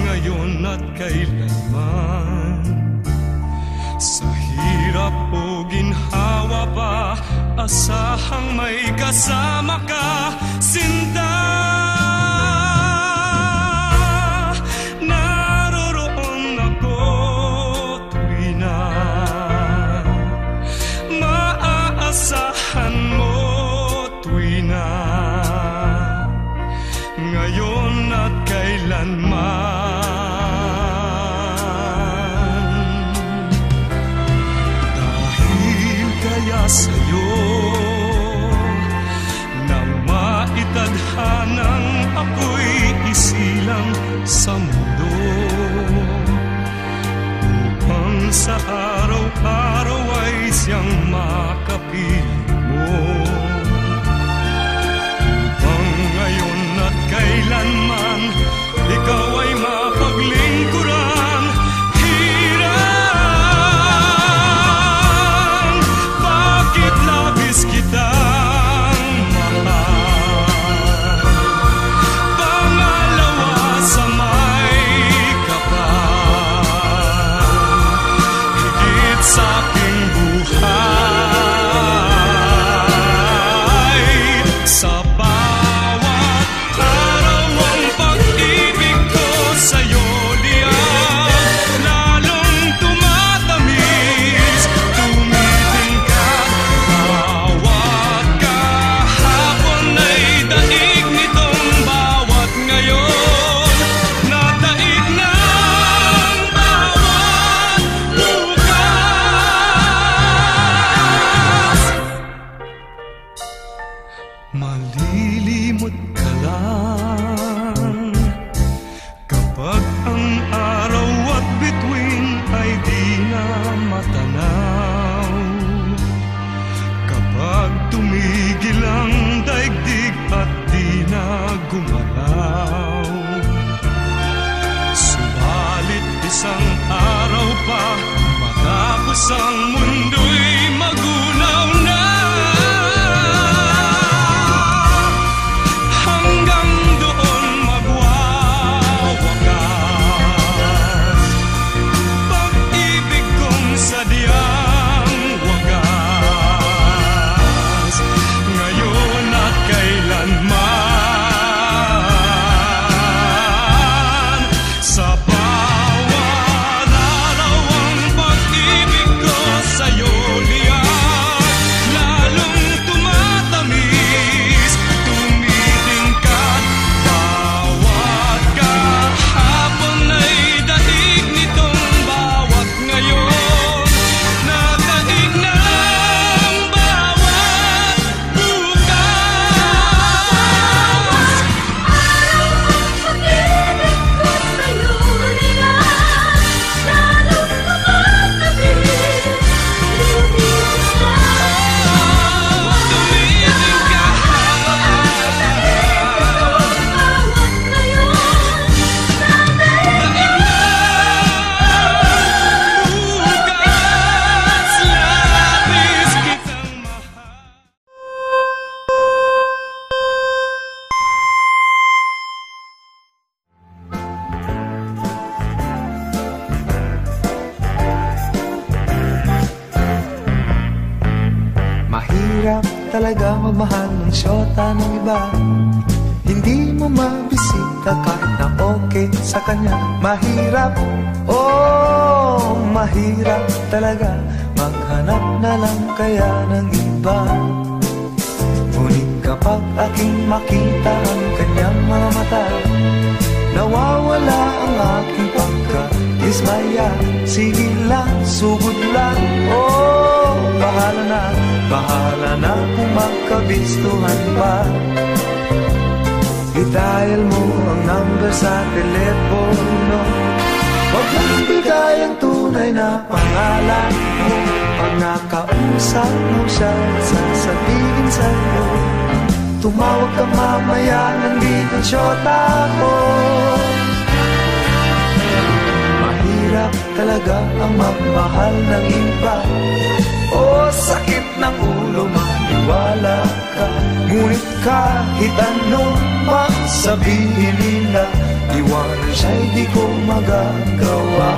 Ngayon at kailanman, sa hirap o ginhawa pa, asahang may kasama ka, sinta. Naroroon ako tuwi na maaasahan mo, tuwi na ngayon at kailanman. Dahil kaya sa'yo na maitadhanang ako'y isilang sa mundo, upang sa araw-araw ay siyang makapiling mo. Kailanman ikaw ay mapaglingkuran, hirang bakit labis kitang mahal, pangalawa sa may kapal, higit sa aking buhay, sa malilimot ka lang kapag ang araw at bituin ay di na matanaw, kapag tumigil ang daigdig at di na gumalaw. Subalit isang araw pa matapos ang mundo'y magunaw na, talaga magmahal ng syota ng iba. Hindi mo mabisita kahit na okay sa kanya. Mahirap, oh, mahirap talaga maghanap na lang kaya ng iba. Ngunit kapag aking makita ang kanyang mga mata, nawawala ang aking pagka-dismaya. Sige lang, sugod lang, oh, bahala na kung magkabistuhan pa. I-dial mo ang number sa telepono, huwag mong bigay ang tunay na pangalan mo. Sasamaw siya at sasabihin sa'yo, tumawag ka mamaya, nandito syota ko. Mahirap talaga ang magmahal ng iba. O sakit ng ulo, maniwala ka. Ngunit kahit anong sabihin nila, iwanan siya'y di ko magagawa.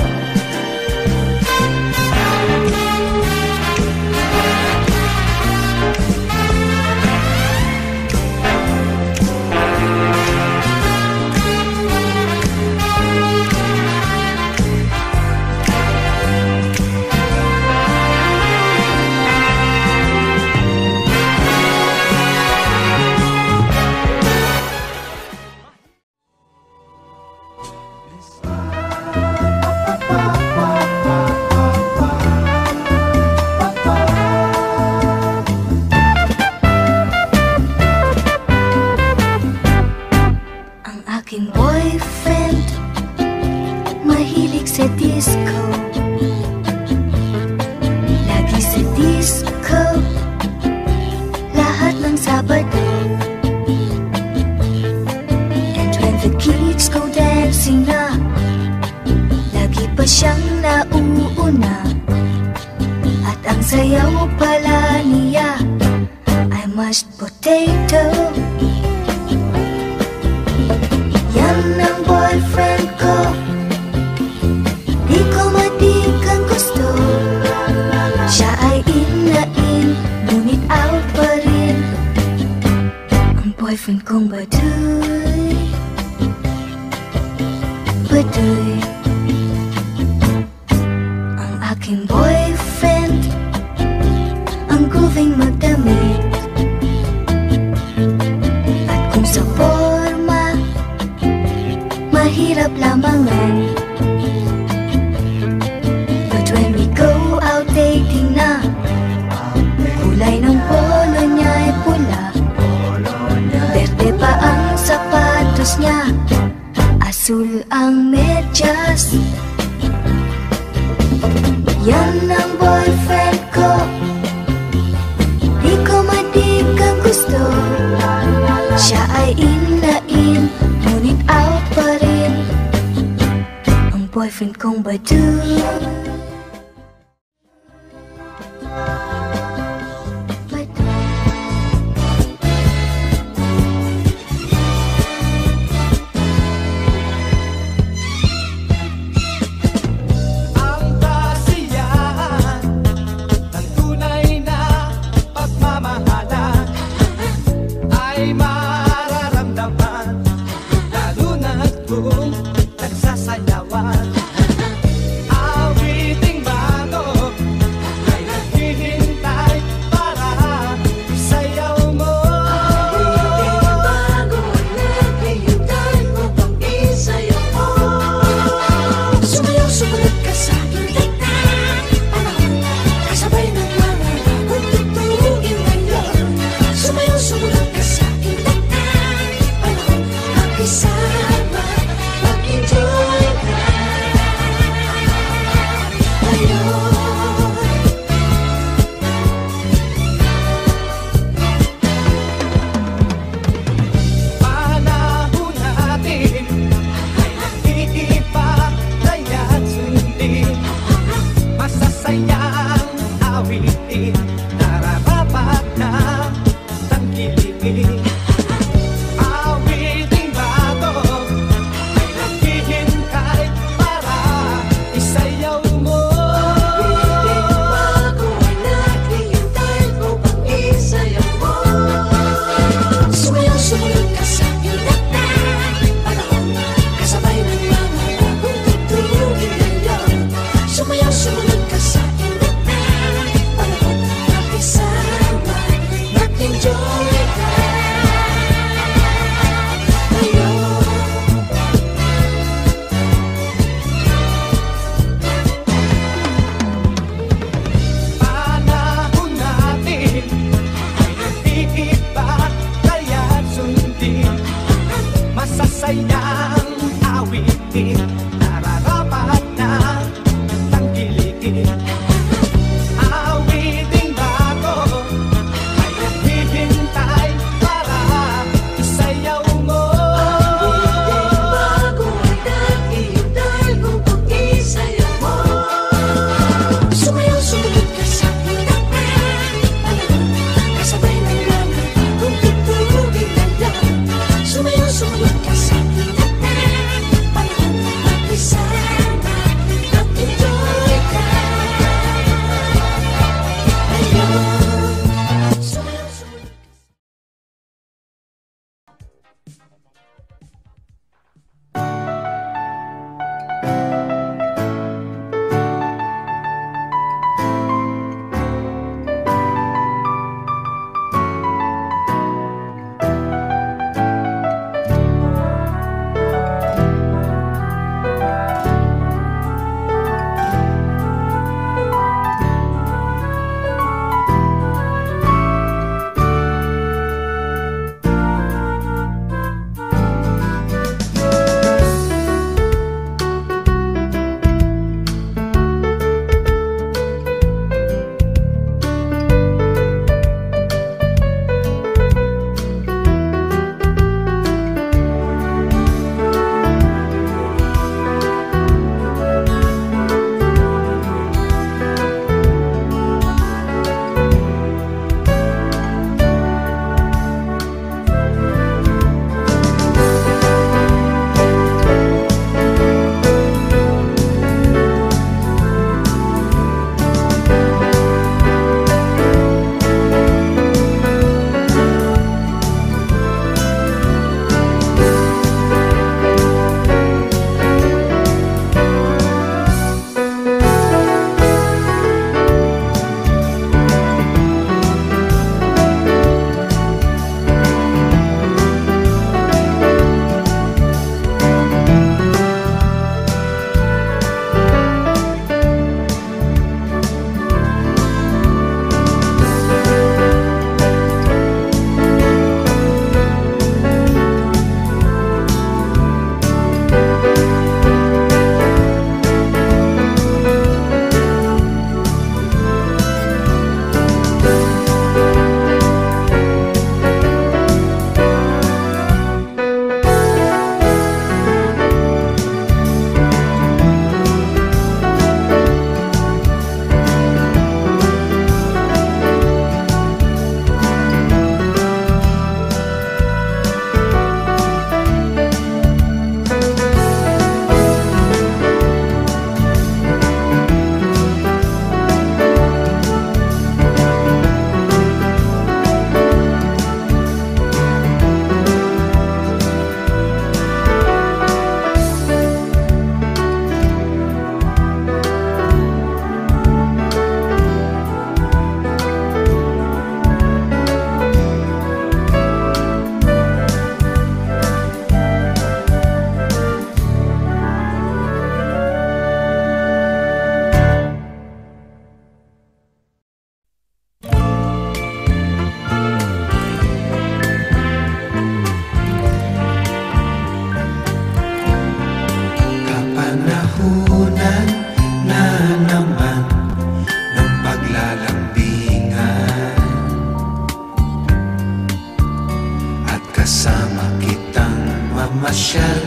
mamasyal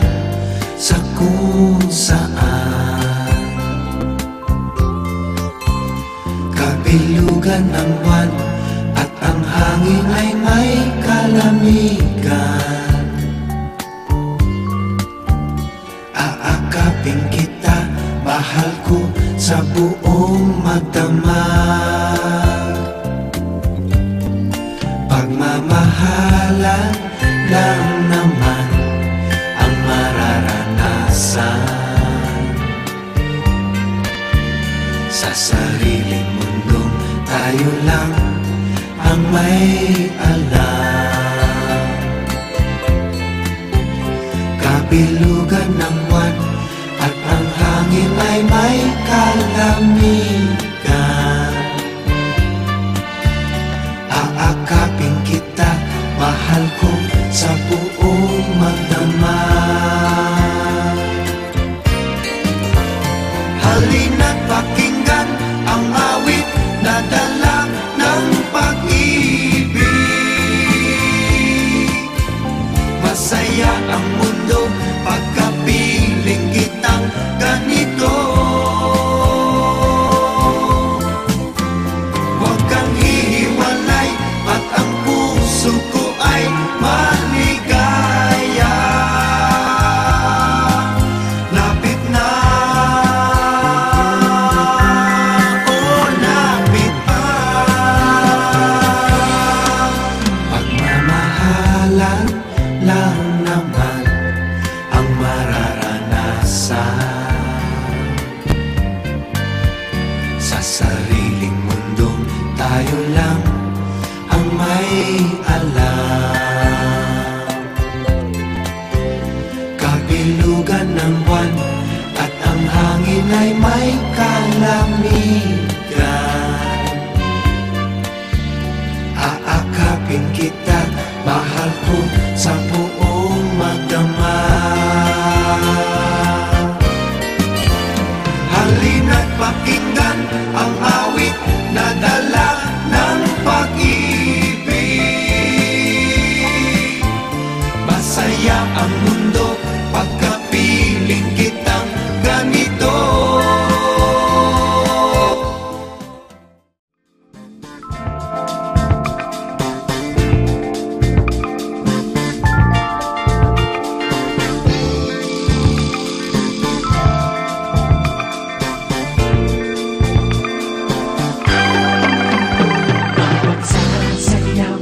sa kung saan. Kabilugan ng buwan at ang hangin ay may kalamigan. Aakapin kita, mahal ko sa buong magdamag. Pagmamahalan lang naman ang mararanasan. Sa sariling mundong tayo lang ang may alam. Kabilugan ng buwan at ang hangin ay may kalamigan. Aakapin kita, mahal ko sa buong magdamag. Halina't pakinggan ang awit na dala ng pag-ibig. Masaya ang mundo pagkapiling kitang ganito. Huwag kang hihiwalay at ang puso ko ay maligaya. Lapit na, oh lapit pa. Pagmamahalan lang naman ang mararanasan. Sa sariling mundong tayo lang ang may alam. Kabilugan ng buwan at ang hangin ay may kalamigan. Aakapin kita, mahal ko sa buong magdamag. Halina't pakinggan ang awit na dala ng pag-ibig. Masaya ang mundo pagkapiling kitang ganito. Sasayaw,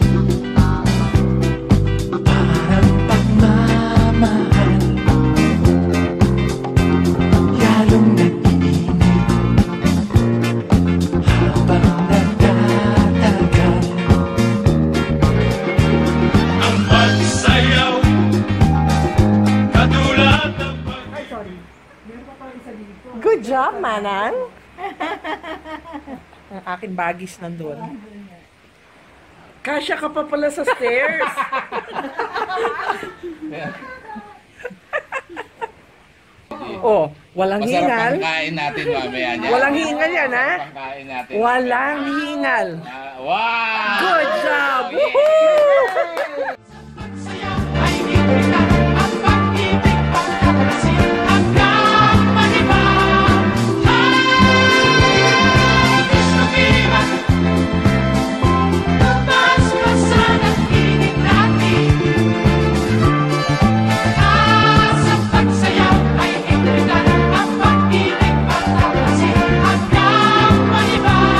parang pagmamahal, lalong nag-iinit habang nagtatagal. Ang pagsayaw, katulad ng Good job, Manang. Ang aking bagis nandun. Kasya ka pa pala sa stairs. Oh, walang Masarap hingal. ang kain natin mamaya niya. Walang hingal yan, ha? Masarap ang kain natin. Walang hingal. Wow! Good job! Woohoo! Ay ipitan ang pag-ibig pagkakasin hanggang manibang. Gusto kita, lumabas ka sa nakinig natin. Sa pagsayaw ay ipitan ang pag-ibig pagkakasin hanggang manibang.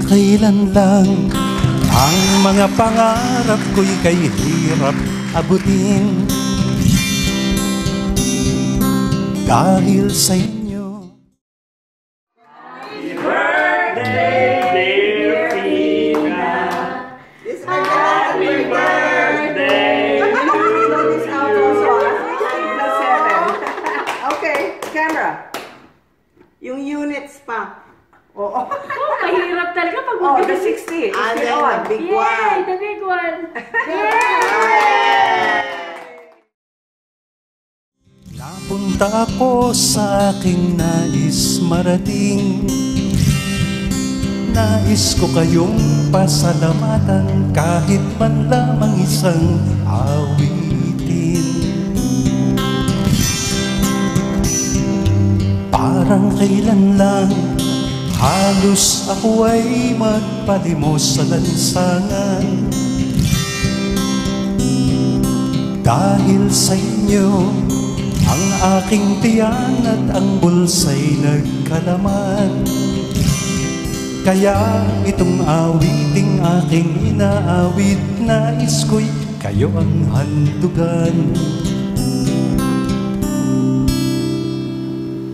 kailan lang ang mga pangarap ko'y kay hirap abutin. Dahil sa inyo. Okay, camera. Yung units pa. Oo. Oh, mahirap talaga pag Oh, the 60. Ah, It's then on. the big Yay, one. the big one. Yay! Napunta ako sa aking nais marating. Nais ko kayong pasalamatan kahit man lamang isang awitin. Parang kailan lang halos ako ay magpalimos sa lansangan. Dahil sa inyo ang aking tiyan at ang bulsa'y nagkalaman. Kaya itong awiting aking inaawit, nais ko'y kayo ang handugan.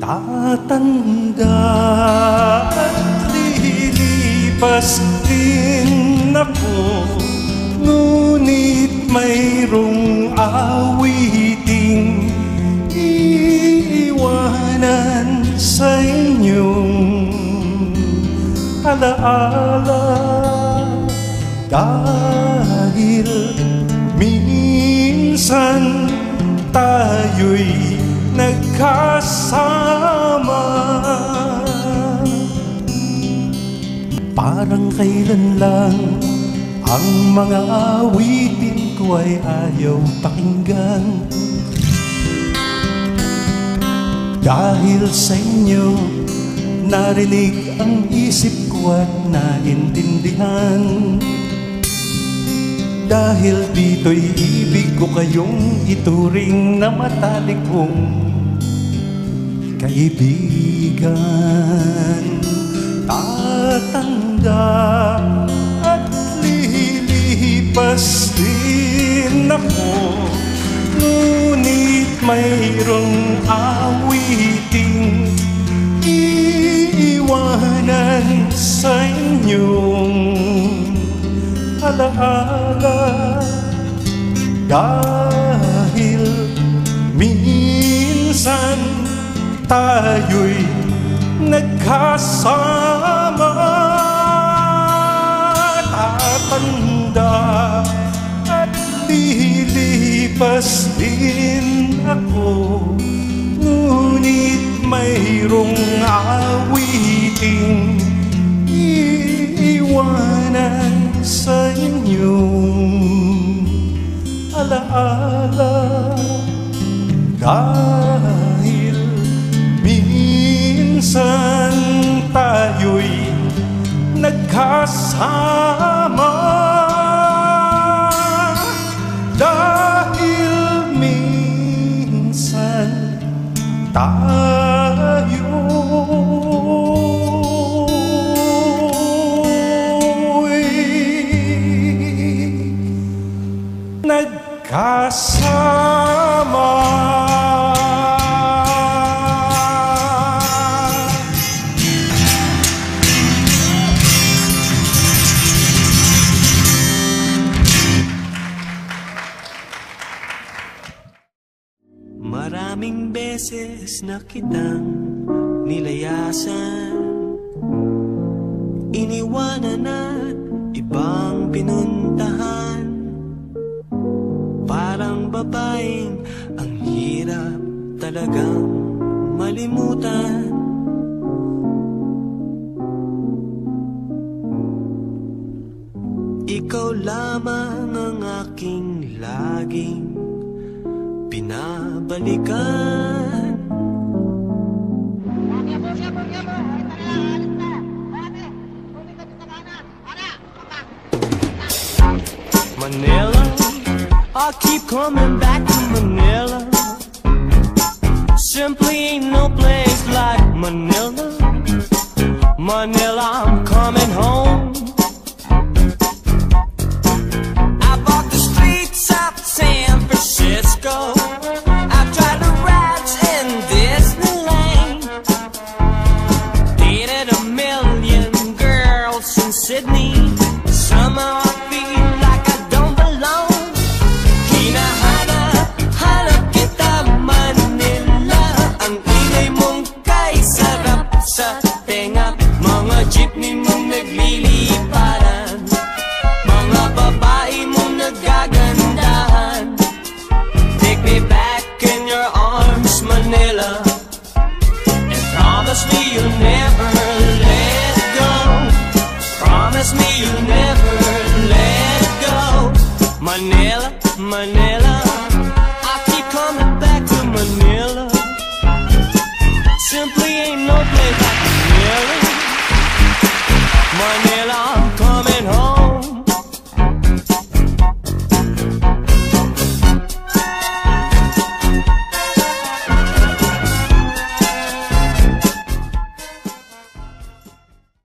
Tatanda at lilipas din ako, ngunit mayroong awiting iiwanan sa inyong alaala. Dahil minsan tayo'y nagkasama, parang kailan lang ang mga awitin ko ay ayaw pakinggan. Dahil sa inyo narinig ang isip ko at naintindihan. Dahil dito'y ibig ko kayong ituring na matalik kong kaibigan. Tatanda at lilipas din ako, ngunit mayroong awiting iiwanan sa inyong alaala. Dahil minsan tayo'y nagkasama. Tatanda at lilipas din ako, ngunit mayroong awiting iiwanan sa inyong alaala. Dahil minsan tayo'y nagkasama. Dahil minsan tayo'y nagkasama. Maraming beses na kitang nilayasan, iniwanan at ibang pinuntahan. Parang babaeng ang hirap talagang malimutan. Ikaw lamang ang aking laging pinabalikan. Manila, I keep coming back to Manila. Simply ain't no place like Manila. Manila, I'm coming home. me you'll never let go. Promise me you'll never let go. Manila, Manila, I keep coming back to Manila. Simply ain't no place like Manila. Manila, I'm coming home.